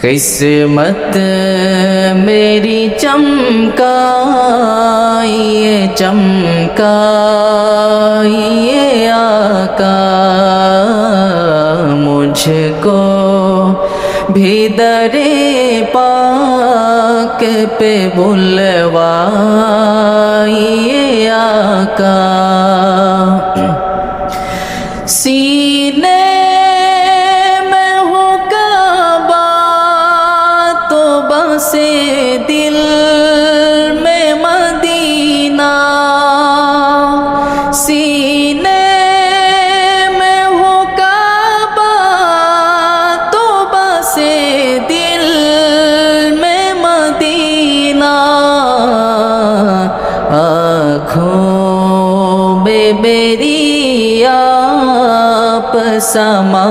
किस्मत मेरी चमकाइए चमकाइए आका, मुझको भी दरे पाक पे बुलवाइए आका। सीने में हो काबा तो बसे दिल में मदीना, सीने में हो काबा तो बसे दिल में मदीना, आँखों में मेरी आप समा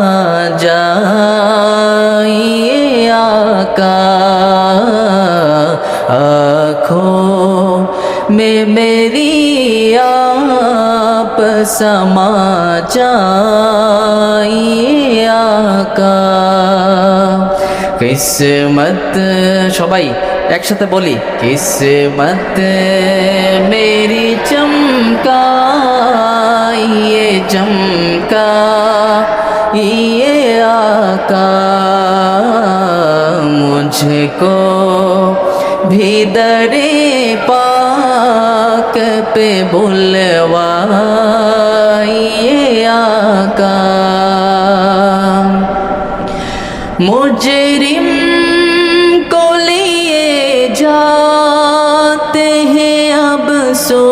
जाइए आका, आँखों में मेरी आप समा जाइए आका। किस्मत সবাই একসাথে বলি, किस्मत मेरी चमकाइए चमकाइए आका, मुझको भी दरे पाक पे बुलवाइए आका। मुजरिम को लिए जाते हैं अब सो